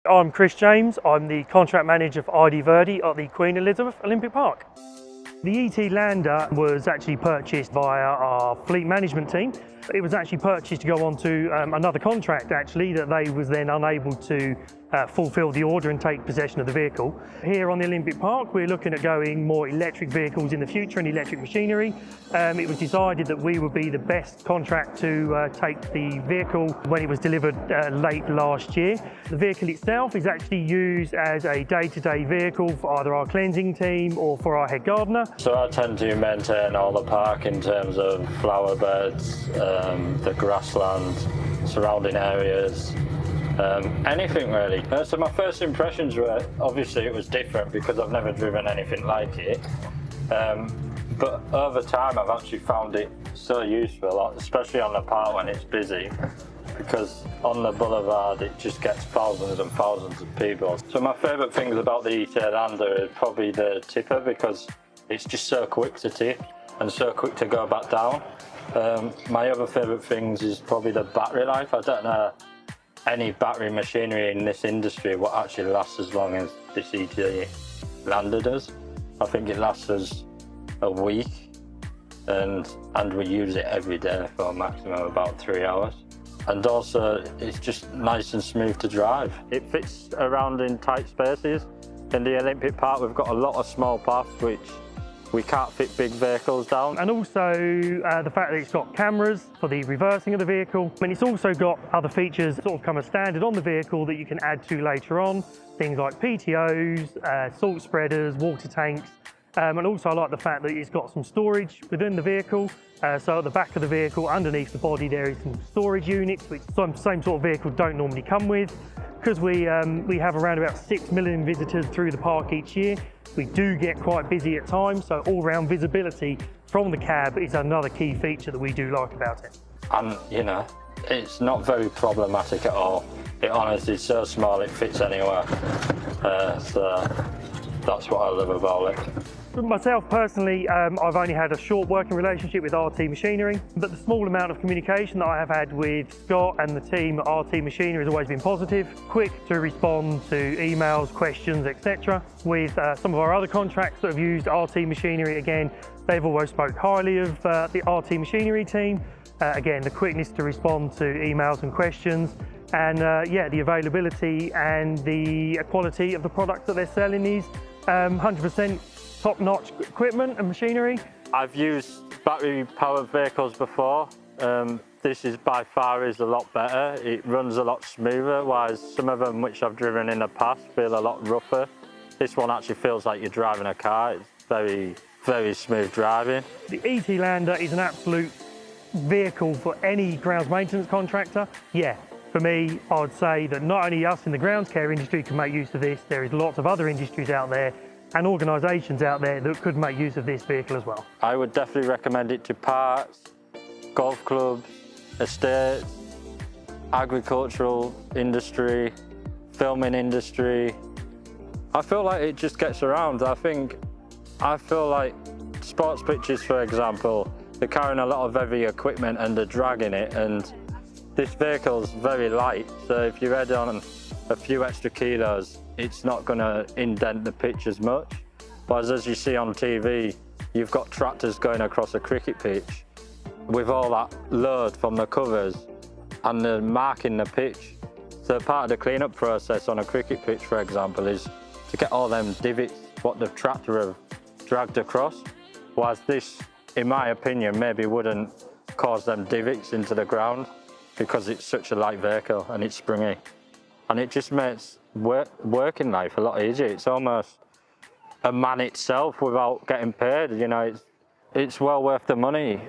I'm Chris James. I'm the contract manager for idverde at the Queen Elizabeth Olympic Park. The ET Lander was actually purchased via our fleet management team. It was actually purchased to go on to another contract actually that they was then unable to fulfil the order and take possession of the vehicle. Here on the Olympic Park we're looking at going more electric vehicles in the future and electric machinery. It was decided that we would be the best contract to take the vehicle when it was delivered late last year. The vehicle itself is actually used as a day-to-day vehicle for either our cleansing team or for our head gardener. So I tend to maintain all the park in terms of flower beds, the grassland, surrounding areas, anything really. So my first impressions were, obviously it was different because I've never driven anything like it. But over time I've actually found it so useful, especially on the park when it's busy, because on the boulevard it just gets thousands and thousands of people. So my favourite things about the ET Lander is probably the tipper, because it's just so quick to tip and so quick to go back down. My other favourite things is probably the battery life. I don't know any battery machinery in this industry what actually lasts as long as this ET Lander does. I think it lasts us a week and we use it every day for a maximum of about 3 hours. And also it's just nice and smooth to drive. It fits around in tight spaces. In the Olympic Park we've got a lot of small paths which we can't fit big vehicles down. And also the fact that it's got cameras for the reversing of the vehicle. And it's also got other features that sort of come as standard on the vehicle that you can add to later on. Things like PTOs, salt spreaders, water tanks. And also I like the fact that it's got some storage within the vehicle. So at the back of the vehicle, underneath the body, there is some storage units, which some same sort of vehicle don't normally come with. Because we have around about 6 million visitors through the park each year, we do get quite busy at times, so all-round visibility from the cab is another key feature that we do like about it. And you know, it's not very problematic at all. It honestly is so small it fits anywhere. So that's what I love about it. For myself personally, I've only had a short working relationship with RT Machinery, but the small amount of communication that I have had with Scott and the team at RT Machinery has always been positive, quick to respond to emails, questions, etc. With some of our other contracts that have used RT Machinery, again, they've always spoke highly of the RT Machinery team. Again, the quickness to respond to emails and questions, and yeah, the availability and the quality of the products that they're selling is 100% top-notch equipment and machinery. I've used battery-powered vehicles before. This is by far is a lot better. It runs a lot smoother, whereas some of them which I've driven in the past feel a lot rougher. This one actually feels like you're driving a car. It's very, very smooth driving. The ET Lander is an absolute vehicle for any grounds maintenance contractor. Yeah, for me, I'd say that not only us in the grounds care industry can make use of this, there is lots of other industries out there and organisations out there that could make use of this vehicle as well. I would definitely recommend it to parks, golf clubs, estates, agricultural industry, filming industry. I feel like it just gets around. I feel like sports pitches, for example, they're carrying a lot of heavy equipment and they're dragging it, and this vehicle's very light, so if you add on a few extra kilos, it's not going to indent the pitch as much. Whereas as you see on TV, you've got tractors going across a cricket pitch with all that load from the covers and they're marking the pitch. So part of the clean-up process on a cricket pitch, for example, is to get all them divots what the tractor have dragged across. Whereas this, in my opinion, maybe wouldn't cause them divots into the ground because it's such a light vehicle and it's springy. And it just makes working life a lot easier. It's almost a man itself without getting paid. You know, it's well worth the money.